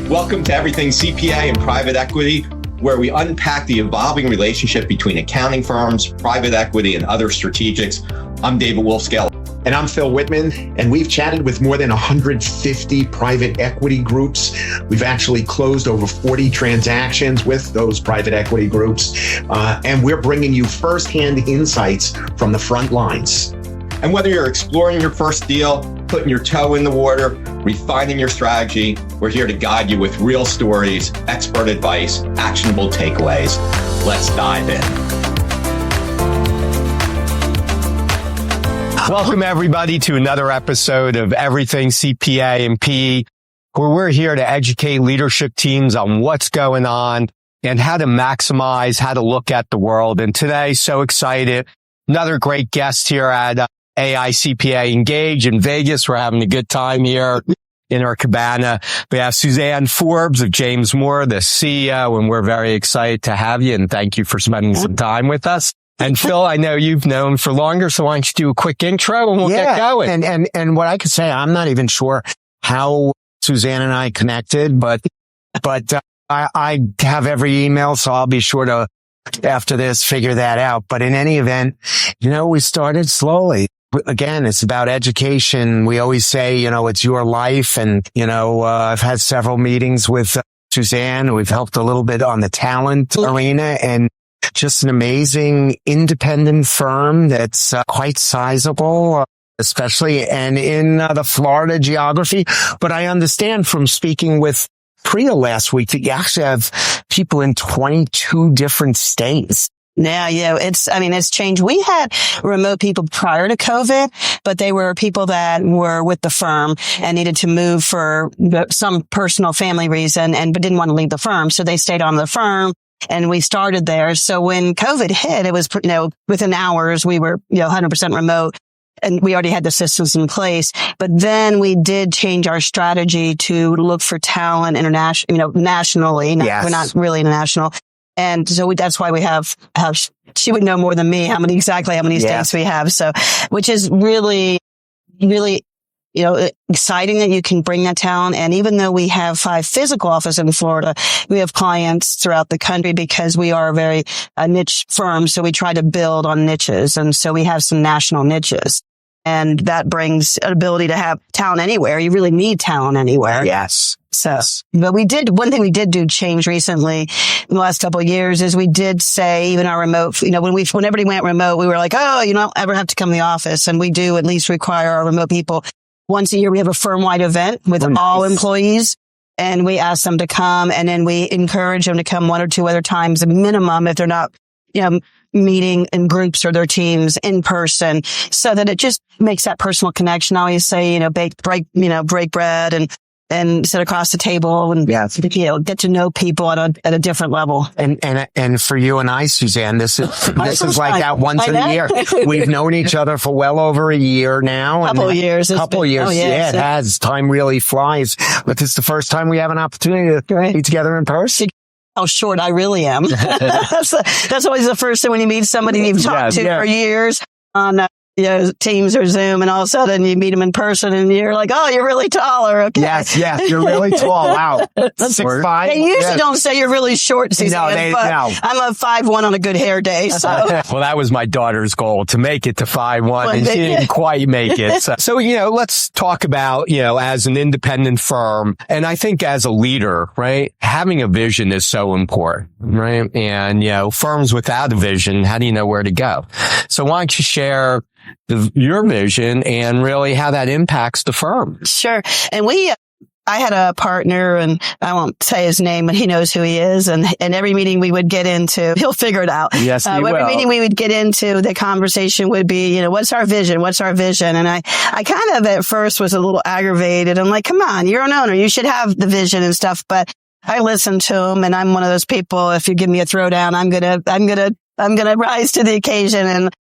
Welcome to Everything CPA and Private Equity, where we unpack the evolving relationship between accounting firms, private equity, and other strategics. I'm David Wolfskehl. And I'm Phil Whitman, and we've chatted with more than 150 private equity groups. We've actually closed over 40 transactions with those private equity groups, and we're bringing you firsthand insights from the front lines. And whether you're exploring your first deal, putting your toe in the water, refining your strategy, we're here to guide you with real stories, expert advice, actionable takeaways. Let's dive in. Welcome, everybody, to another episode of Everything CPA and PE, where we're here to educate leadership teams on what's going on and how to maximize, how to look at the world. And today, so excited. Another great guest here at AI CPA Engage in Vegas. We're having a good time here in our cabana. We have Suzanne Forbes of James Moore, the CEO, and we're very excited to have you. And thank you for spending some time with us. And Phil, I know you've known for longer, so why don't you do a quick intro and we'll get going. And what I could say, I'm not even sure how Suzanne and I connected, but I have every email, so I'll be sure to, after this, figure that out. But in any event, we started slowly. Again, it's about education. We always say, it's your life. And, I've had several meetings with Suzanne. We've helped a little bit on the talent arena, and just an amazing independent firm that's quite sizable, especially and in the Florida geography. But I understand from speaking with Priya last week that you actually have people in 22 different states. Yeah, it's changed. We had remote people prior to COVID, but they were people that were with the firm and needed to move for some personal family reason but didn't want to leave the firm. So they stayed on the firm and we started there. So when COVID hit, it was, within hours, we were, 100% remote. And we already had the systems in place, but then we did change our strategy to look for talent nationally. Yes. We're not really international. And so that's why we have she would know more than me how many states we have. So, which is really, really, exciting that you can bring that talent. And even though we have 5 physical offices in Florida, we have clients throughout the country because we are a very niche firm. So we try to build on niches. And so we have some national niches. And that brings an ability to have talent anywhere. You really need talent anywhere. Yes. So, but one thing we did do change recently in the last couple of years is we did say even our remote, when everybody went remote, we were like, oh, you don't ever have to come to the office. And we do at least require our remote people. Once a year, we have a firm-wide event with all employees, and we ask them to come, and then we encourage them to come 1 or 2 other times, a minimum, if they're not, meeting in groups or their teams in person, so that it just makes that personal connection. I always say, break bread and sit across the table and, get to know people at a different level. And for you and I, Suzanne, this is like that once in a year. We've known each other for well over a year now. Couple years. Oh, yeah, it has. Time really flies. But this is the first time we have an opportunity to be together in person. How short I really am. That's always the first thing when you meet somebody you've talked to for years on Teams or Zoom, and all of a sudden you meet them in person and you're like, oh, you're really taller. Okay. Yes, you're really tall. Wow. 6'5". They usually don't say you're really short, Suzanne, but I'm a 5'1" on a good hair day. So. Well, that was my daughter's goal, to make it to 5'1", and she didn't quite make it. So, let's talk about, as an independent firm, and I think as a leader, right, having a vision is so important, right? And, firms without a vision, how do you know where to go? So why don't you share your vision and really how that impacts the firm? Sure. And I had a partner, and I won't say his name, but he knows who he is. And every meeting we would get into, he'll figure it out. Yes, he will. Every meeting we would get into, the conversation would be, what's our vision? What's our vision? And I kind of at first was a little aggravated. I'm like, come on, you're an owner. You should have the vision and stuff. But I listened to him, and I'm one of those people, if you give me a throwdown, I'm gonna rise to the occasion. And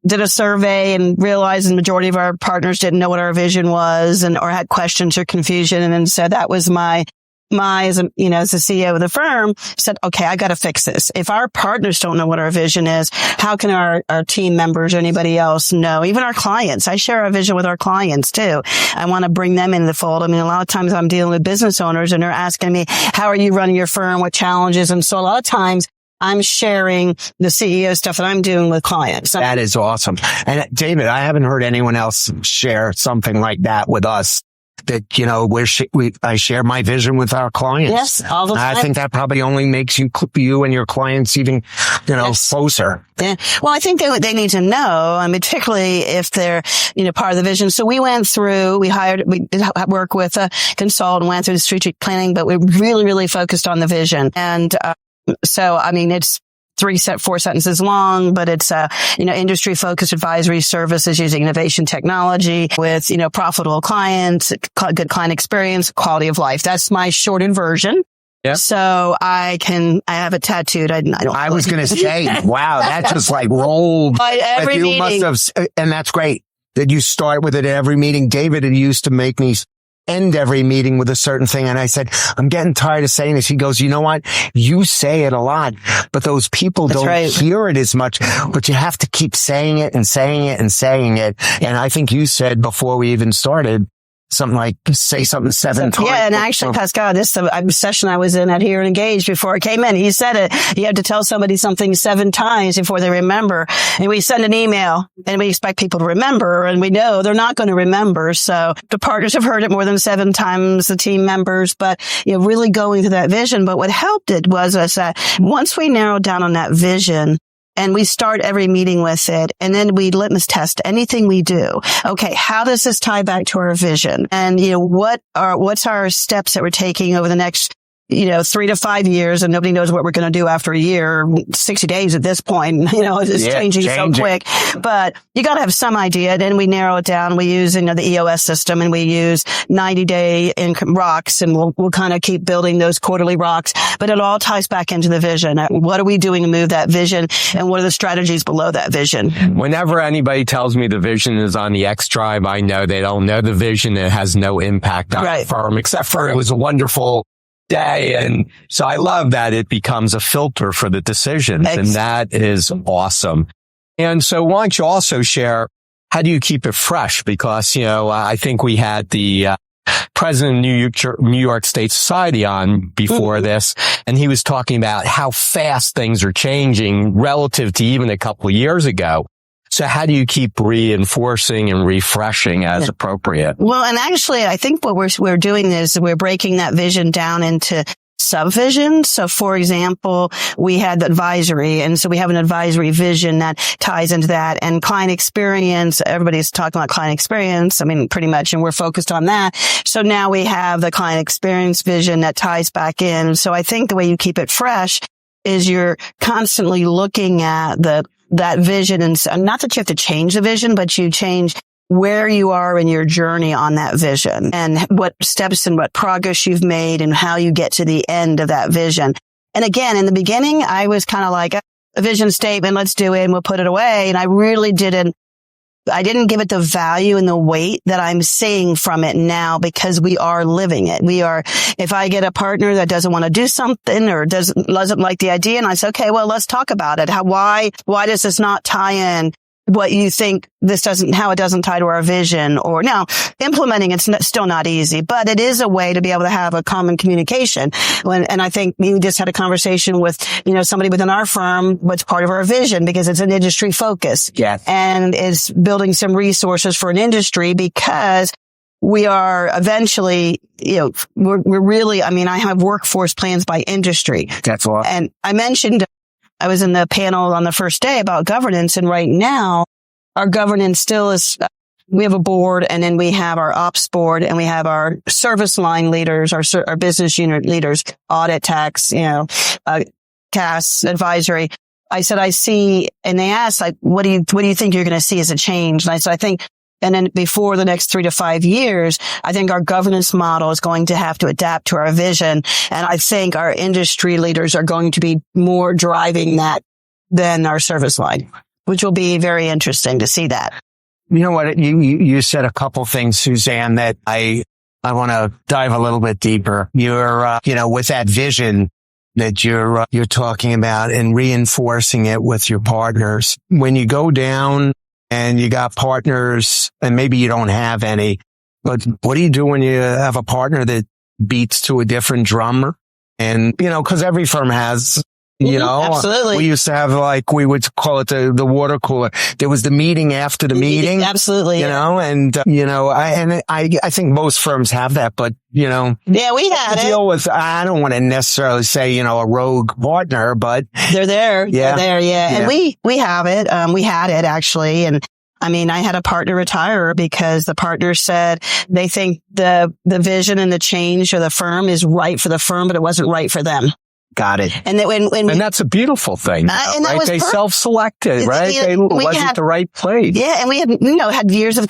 did a survey and realized the majority of our partners didn't know what our vision was or had questions or confusion. And so that was my as the CEO of the firm, said, okay, I got to fix this. If our partners don't know what our vision is, how can our team members or anybody else know? Even our clients. I share our vision with our clients too. I want to bring them into the fold. I mean, a lot of times I'm dealing with business owners and they're asking me, how are you running your firm? What challenges? And so a lot of times I'm sharing the CEO stuff that I'm doing with clients. That is awesome. And David, I haven't heard anyone else share something like that with us. That, I share my vision with our clients. Yes, all the time. I think that probably only makes you and your clients even, closer. Yeah. Well, I think they need to know, I mean, particularly if they're, part of the vision. So we did work with a consultant, went through the strategic planning, but we really, really focused on the vision. And, so, I mean, it's 4 sentences long, but it's industry focused advisory services using innovation technology with, profitable clients, good client experience, quality of life. That's my shortened version. Yeah. So I have it tattooed. I was going to say, wow, that just like rolled. Every meeting. And that's great that you start with it at every meeting. David had used to make me end every meeting with a certain thing. And I said, I'm getting tired of saying this. He goes, you know what? You say it a lot, but those people don't hear it as much, but you have to keep saying it and saying it and saying it. And I think you said before we even started, something like say something 7 times. Yeah, and actually, Pascal, this session I was in at Here and Engaged before I came in, he said it. You have to tell somebody something 7 times before they remember. And we send an email and we expect people to remember, and we know they're not going to remember. So the partners have heard it more than 7 times, the team members, but really going to that vision. But what helped it was that once we narrowed down on that vision, and we start every meeting with it. And then we litmus test anything we do. Okay, how does this tie back to our vision? And, what's our steps that we're taking over the next 3 to 5 years, and nobody knows what we're going to do after a year, 60 days at this point, it's changing so quick, but you got to have some idea. Then we narrow it down. We use, the EOS system, and we use 90-day income rocks, and we'll kind of keep building those quarterly rocks, but it all ties back into the vision. What are we doing to move that vision? And what are the strategies below that vision? Whenever anybody tells me the vision is on the X drive, I know they don't know the vision. It has no impact on the firm, except for it was a wonderful day. And so I love that it becomes a filter for the decisions. And that is awesome. And so why don't you also share, how do you keep it fresh? Because, I think we had the president of New York State Society on before this, and he was talking about how fast things are changing relative to even a couple of years ago. So how do you keep reinforcing and refreshing as appropriate? Well, and actually, I think what we're doing is we're breaking that vision down into subvisions. So, for example, we had the advisory, and so we have an advisory vision that ties into that. And client experience, everybody's talking about client experience. I mean, pretty much, and we're focused on that. So now we have the client experience vision that ties back in. So I think the way you keep it fresh is you're constantly looking at that vision, and not that you have to change the vision, but you change where you are in your journey on that vision and what steps and what progress you've made and how you get to the end of that vision. And again, in the beginning, I was kind of like a vision statement, let's do it and we'll put it away. And I really didn't give it the value and the weight that I'm seeing from it now, because we are living it. If I get a partner that doesn't want to do something or doesn't like the idea, and I say, okay, well, let's talk about it. Why does this not tie in what you think how it doesn't tie to our vision? Or now implementing it's still not easy, but it is a way to be able to have a common communication. And I think we just had a conversation with, somebody within our firm, what's part of our vision, because it's an industry focus. Yes. And it's building some resources for an industry, because we are eventually, we're really, I have workforce plans by industry. That's awesome. And I mentioned, I was in the panel on the first day about governance, and right now our governance still is, we have a board, and then we have our ops board, and we have our service line leaders, our business unit leaders, audit, tax, CAS, advisory. I said, I see, and they asked, like, what do you think you're going to see as a change? And I said, I think, and then before the next 3 to 5 years, I think our governance model is going to have to adapt to our vision. And I think our industry leaders are going to be more driving that than our service line, which will be very interesting to see that. You know what? You said a couple things, Suzanne, that I I want to dive a little bit deeper. You're, with that vision that you're talking about and reinforcing it with your partners. When you go down and you got partners and maybe you don't have any, but what do you do when you have a partner that beats to a different drummer? And, cause every firm has, absolutely. We used to have we would call it the water cooler. There was the meeting after the meeting. Absolutely. I think most firms have that, but, yeah, we had deal with, I don't want to necessarily say, a rogue partner, but they're there. Yeah. They're there. Yeah. And we have it. We had it actually. And I mean, I had a partner retire because the partner said they think the vision and the change of the firm is right for the firm, but it wasn't right for them. Got it. And that and that's a beautiful thing, right? They self-selected, right? It wasn't the right place. Yeah. And we had, had years of,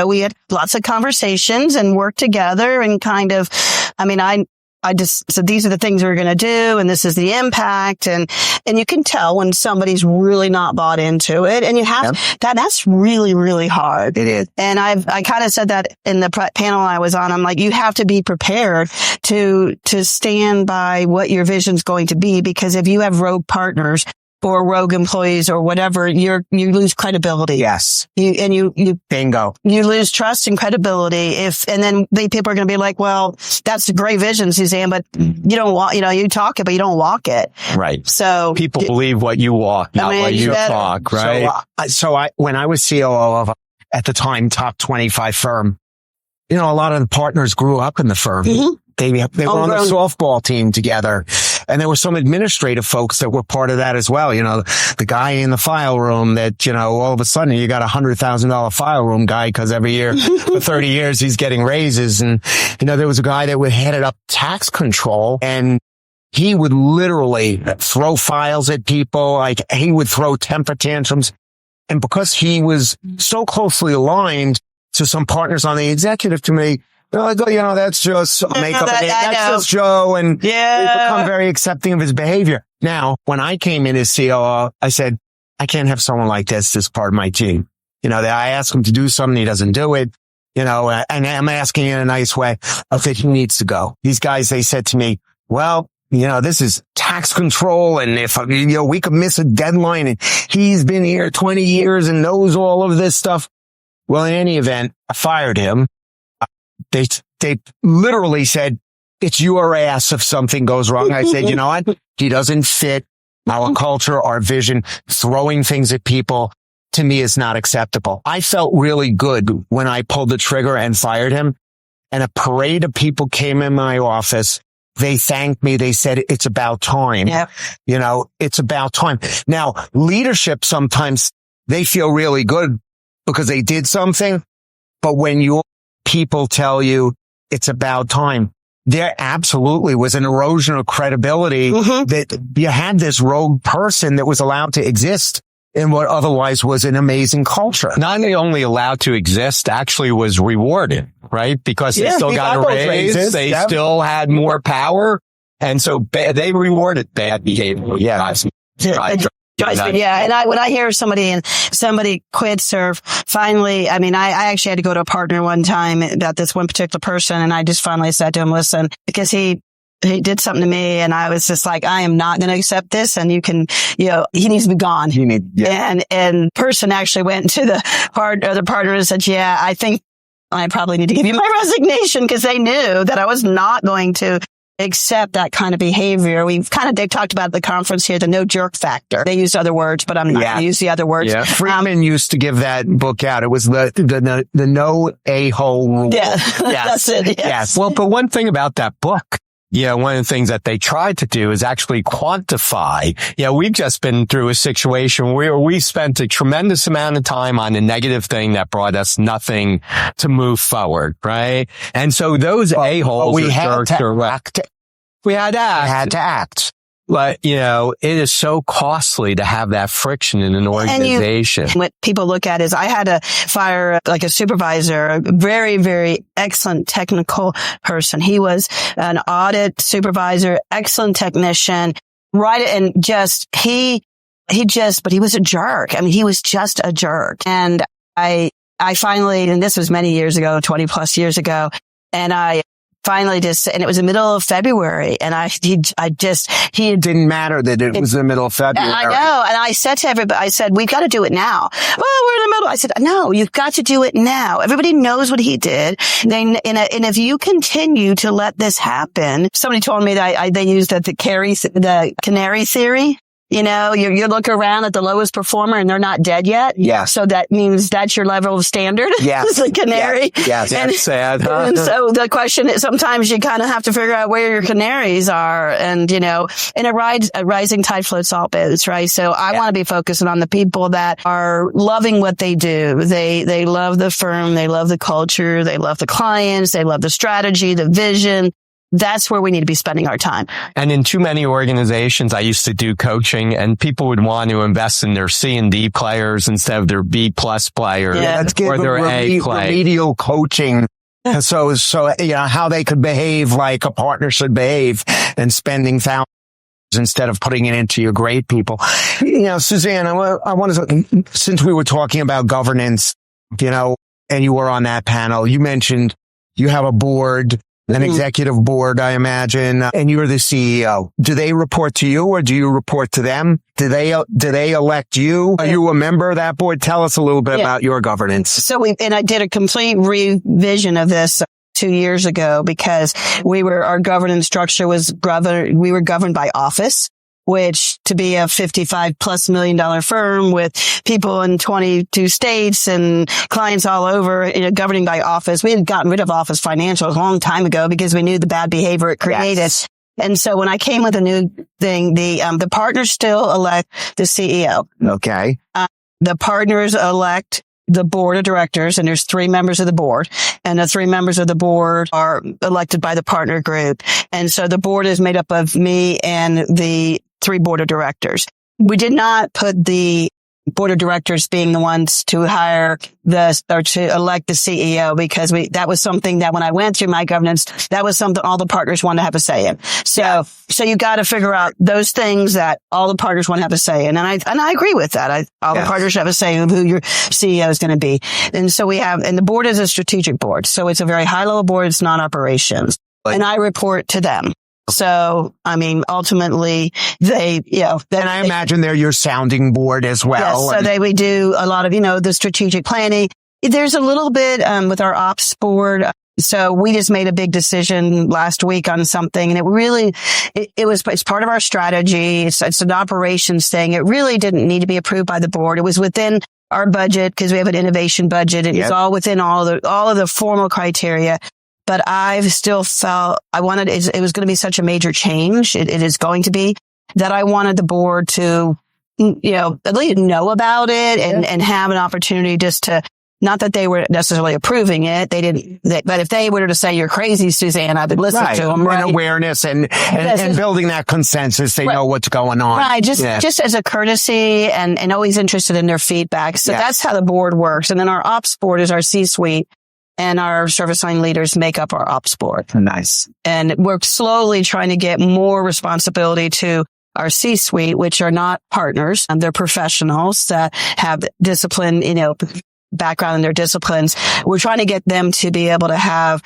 we had lots of conversations and worked together and kind of, I just said, these are the things we're going to do. And this is the impact. And you can tell when somebody's really not bought into it. And you have that's really, really hard. It is. And I kind of said that in the panel I was on. I'm like, you have to be prepared to stand by what your vision's going to be, because if you have rogue partners or rogue employees or whatever, you lose credibility. Yes. You bingo. You lose trust and credibility and then people are going to be like, well, that's a great vision, Suzanne, but you don't walk, you talk it, but you don't walk it. Right. So people believe what you walk, not what you talk, right? When I was COO of, at the time, top 25 firm, a lot of the partners grew up in the firm. Mm-hmm. They were on the softball team together. And there were some administrative folks that were part of that as well. The guy in the file room that, all of a sudden you got $100,000 file room guy because every year for 30 years he's getting raises. And, there was a guy that headed up tax control and he would literally throw files at people. Like he would throw temper tantrums. And because he was so closely aligned to some partners on the executive committee, they're like, that's just make up a name. That's just Joe. And they become very accepting of his behavior. Now, when I came in as COO, I said, I can't have someone like this as part of my team. I ask him to do something, he doesn't do it. And I'm asking in a nice way. I said, he needs to go. These guys, they said to me, well, this is tax control. And if, we could miss a deadline and he's been here 20 years and knows all of this stuff. Well, in any event, I fired him. They literally said, it's your ass if something goes wrong. I said, you know what? He doesn't fit our culture, our vision. Throwing things at people to me is not acceptable. I felt really good when I pulled the trigger and fired him. And a parade of people came in my office. They thanked me. They said, it's about time. Yep. It's about time. Now, leadership, sometimes they feel really good because they did something. But when your people tell you it's about time, there absolutely was an erosion of credibility that you had this rogue person that was allowed to exist in what otherwise was an amazing culture. Not only allowed to exist, actually was rewarded, right? Because they still got a raise. They still had more power. And so they rewarded bad behavior. Yeah. Yeah. And when I hear somebody quits or finally, I actually had to go to a partner one time about this one particular person. And I just finally said to him, listen, because he did something to me and I was just like, I am not going to accept this. And he needs to be gone. And person actually went to the partner and said, yeah, I think I probably need to give you my resignation, because they knew that I was not going to accept that kind of behavior. They talked about at the conference here, the no jerk factor. They used other words, but I'm not going to use the other words. Yeah. Friedman used to give that book out. It was the no a-hole rule. Yeah. Yes. That's it. Yes. Well, but one thing about that book, one of the things that they tried to do is actually quantify. We've just been through a situation where we spent a tremendous amount of time on a negative thing that brought us nothing to move forward, right? And so those a-holes we had to act. We had to act. But, it is so costly to have that friction in an organization. What people look at is I had to fire like a supervisor, a very, very excellent technical person. He was an audit supervisor, excellent technician, right? And but he was a jerk. He was just a jerk. And I finally, and this was many years ago, 20 plus years ago, And I finally and it was the middle of February, and he didn't matter that it was the middle of February. I know. And I said to everybody, I said, we've got to do it now. Well, we're in the middle. I said, no, you've got to do it now. Everybody knows what he did. And if you continue to let this happen, somebody told me that they used the canary theory. You know, you look around at the lowest performer and they're not dead yet. Yeah. So that means that's your level of standard. Yes. The canary. Yes. That's sad. Huh? And so the question is, sometimes you kind of have to figure out where your canaries are. And, you know, and a rising tide floats all boats, right? So I want to be focusing on the people that are loving what they do. They love the firm. They love the culture. They love the clients. They love the strategy, the vision. That's where we need to be spending our time. And in too many organizations, I used to do coaching, and people would want to invest in their C and D players instead of their B plus players or their A play. Remedial coaching. So, you know, how they could behave like a partner should behave, and spending thousands instead of putting it into your great people. You know, Suzanne, I want to, since we were talking about governance, you know, and you were on that panel, you mentioned you have a board, an executive board, I imagine, and you're the CEO. Do they report to you, or do you report to them? Do they elect you? Are you a member of that board? Tell us a little bit about your governance. So I did a complete revision of this 2 years ago, because our governance structure we were governed by office, which, to be a $55+ million firm with people in 22 states and clients all over, you know, governing by office. We had gotten rid of office financials a long time ago because we knew the bad behavior it created. Yes. And so when I came with a new thing, the partners still elect the CEO. Okay. The partners elect the board of directors, and there's 3 members of the board, and the 3 members of the board are elected by the partner group. And so the board is made up of me and the 3 board of directors. We did not put the board of directors being the ones to hire to elect the CEO, because that was something that when I went through my governance, that was something all the partners want to have a say in. So you got to figure out those things that all the partners want to have a say in. And I agree with that. All the partners have a say in who your CEO is going to be. And so and the board is a strategic board. So it's a very high level board. It's not operations. And I report to them. So, I mean, ultimately, and I imagine they're your sounding board as well. Yes, so we do a lot of, the strategic planning. There's a little bit, with our ops board. So we just made a big decision last week on something, and it's part of our strategy. It's an operations thing. It really didn't need to be approved by the board. It was within our budget, because we have an innovation budget. It was all within all of the formal criteria. But I've still felt it was going to be such a major change. It is going to be, that I wanted the board to, at least know about it and have an opportunity just to, not that they were necessarily approving it. They didn't, but if they were to say, you're crazy, Suzanne, I would listen to them. Right. And awareness and building that consensus. They know what's going on. Right. Just as a courtesy and always interested in their feedback. So that's how the board works. And then our ops board is our C-suite. And our service line leaders make up our ops board. Nice. And we're slowly trying to get more responsibility to our C-suite, which are not partners, and they're professionals that have discipline, background in their disciplines. We're trying to get them to be able to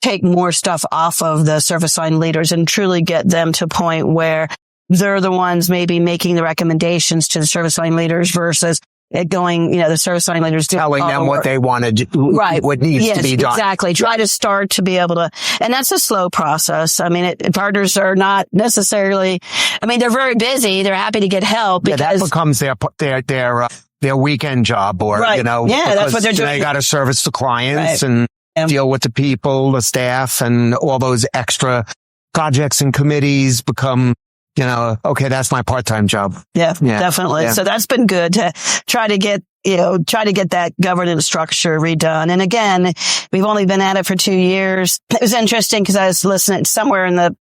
take more stuff off of the service line leaders and truly get them to a point where they're the ones maybe making the recommendations to the service line leaders versus it going, the service line leaders telling them what they want to do, right? What needs to be done. Exactly. Try to start to be able to, and that's a slow process. I mean, partners are not necessarily. I mean, they're very busy. They're happy to get help. That becomes their weekend job, or that's what they're doing. They got to service the clients and deal with the people, the staff, and all those extra projects and committees become. Okay, that's my part-time job. Yeah, definitely. Yeah. So that's been good to try to get that governance structure redone. And again, we've only been at it for 2 years. It was interesting because I was listening somewhere in the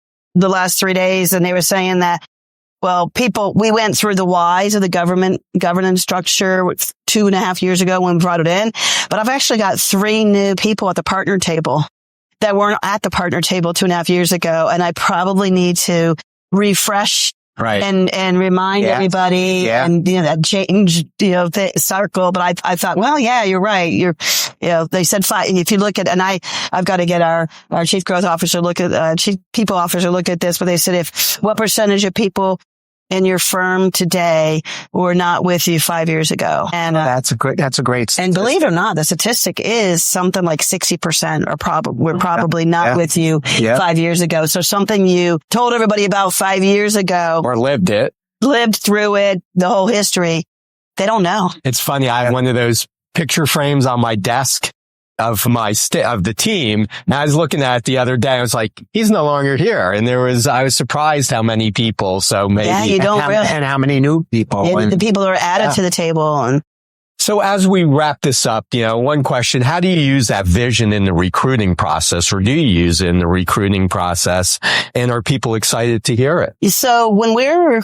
last 3 days, and they were saying that, we went through the whys of the governance structure 2.5 years ago when we brought it in. But I've actually got 3 new people at the partner table that weren't at the partner table 2.5 years ago. And I probably need to refresh Right. And remind everybody and, that change, the circle. But I thought, well, yeah, you're right. They said 5. If you look at, and I've got to get our chief growth officer chief people officer look at this, but they said what percentage of people in your firm today were not with you 5 years ago? And that's a great statistic. And believe it or not, the statistic is something like 60% we're probably not with you 5 years ago. So something you told everybody about 5 years ago, or lived through it, the whole history, they don't know. It's funny. I have one of those picture frames on my desk of the team. And I was looking at it the other day. I was like, he's no longer here. And I was surprised how many people. So maybe. Yeah, you don't really. And how many new people. The people are added to the table. And so as we wrap this up, one question, how do you use that vision in the recruiting process, or do you use it in the recruiting process? And are people excited to hear it? So when we're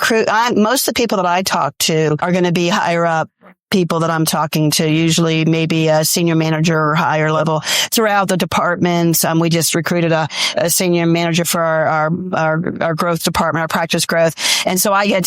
most of the people that I talk to are going to be higher up people that I'm talking to, usually maybe a senior manager or higher level throughout the departments. We just recruited a senior manager for our growth department, our practice growth. And so I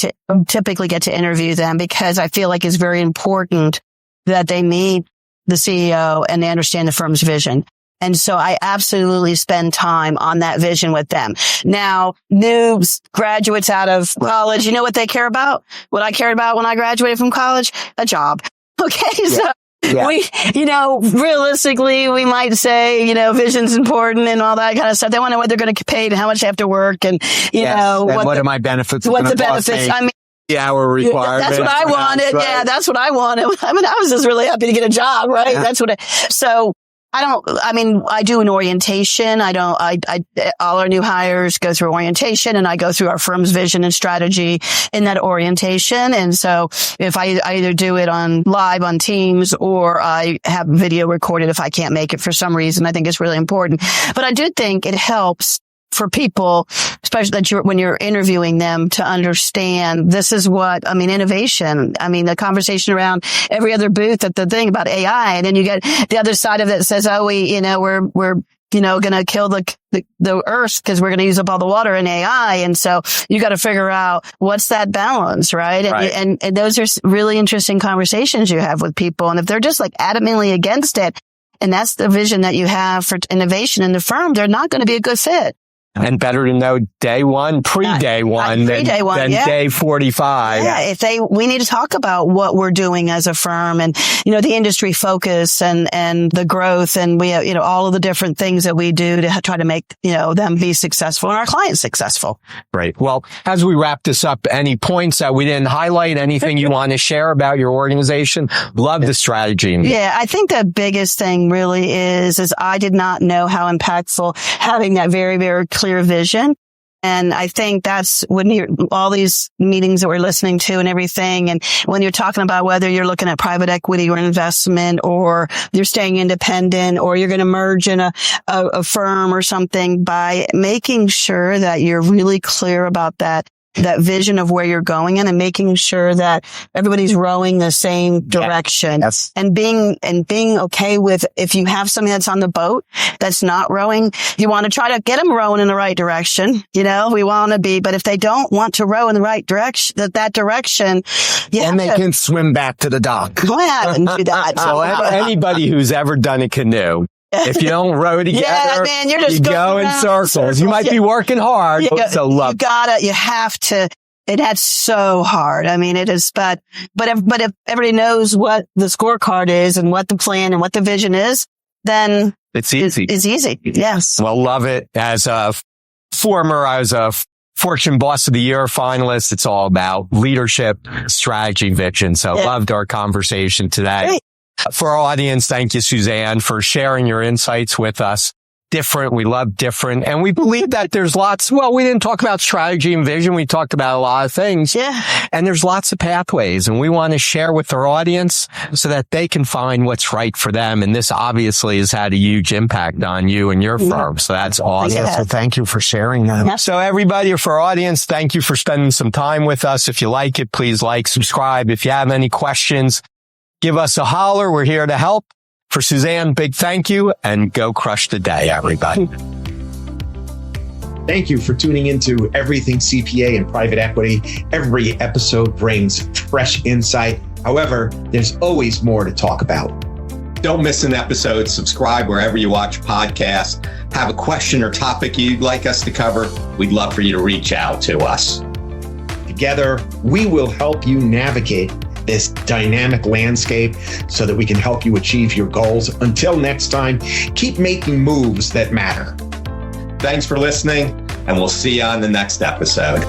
typically get to interview them because I feel like it's very important that they meet the CEO and they understand the firm's vision. And so I absolutely spend time on that vision with them. Now, new graduates out of college, you know what they care about? What I cared about when I graduated from college? A job. Okay. So we, realistically, we might say, vision's important and all that kind of stuff. They want to know what they're going to get paid and how much they have to work and, what are my benefits? What the benefits? I mean, the hour requirement. That's what I wanted. Right. Yeah, that's what I wanted. I mean, I was just really happy to get a job, right? Yeah. That's what I do an orientation. All our new hires go through orientation, and I go through our firm's vision and strategy in that orientation. And so if I either do it live on Teams or I have video recorded if I can't make it for some reason, I think it's really important. But I do think it helps for people, especially when you're interviewing them, to understand this is innovation. The conversation around every other booth at the thing about AI, and then you get the other side of it that says, we're going to kill the earth because we're going to use up all the water in AI. And so you got to figure out what's that balance, right? And those are really interesting conversations you have with people. And if they're just like adamantly against it, and that's the vision that you have for innovation in the firm, they're not going to be a good fit. And better to know day one, pre-day one, than day 45. Yeah, we need to talk about what we're doing as a firm and, the industry focus and the growth. And we have, all of the different things that we do to try to make, them be successful and our clients successful. Right. Well, as we wrap this up, any points that we didn't highlight, anything you want to share about your organization? Love the strategy. Yeah, I think the biggest thing really is I did not know how impactful having that very, very clear vision. And I think that's when all these meetings that we're listening to and everything. And when you're talking about whether you're looking at private equity or investment, or you're staying independent, or you're going to merge in a firm or something, by making sure that you're really clear about that vision of where you're going in, and making sure that everybody's rowing the same direction. Yes. And being okay with, if you have something that's on the boat that's not rowing, you want to try to get them rowing in the right direction. We want to be, but if they don't want to row in the right direction, that direction, and they can swim back to the dock. Go ahead and do that. So anybody who's ever done a canoe, if you don't row together, man, you're just you go in circles. You might be working hard. You have to. That's so hard. It is, but if everybody knows what the scorecard is and what the plan and what the vision is, then it's easy. It's easy. Yes. Well, love it. As I was a Fortune Boss of the Year finalist. It's all about leadership, strategy, vision. So loved our conversation today. Great. For our audience, thank you, Suzanne, for sharing your insights with us. Different. We love different. And we believe that there's we didn't talk about strategy and vision. We talked about a lot of things. Yeah. And there's lots of pathways, and we want to share with our audience so that they can find what's right for them. And this obviously has had a huge impact on you and your firm. So that's awesome. So thank you for sharing that. Yeah. So everybody, for our audience, thank you for spending some time with us. If you like it, please subscribe. If you have any questions, give us a holler. We're here to help. For Suzanne, big thank you, and go crush the day, everybody. Thank you for tuning into Everything CPA and Private Equity. Every episode brings fresh insight. However, there's always more to talk about. Don't miss an episode. Subscribe wherever you watch podcasts. Have a question or topic you'd like us to cover? We'd love for you to reach out to us. Together, we will help you navigate this dynamic landscape so that we can help you achieve your goals. Until next time, keep making moves that matter. Thanks for listening, and we'll see you on the next episode.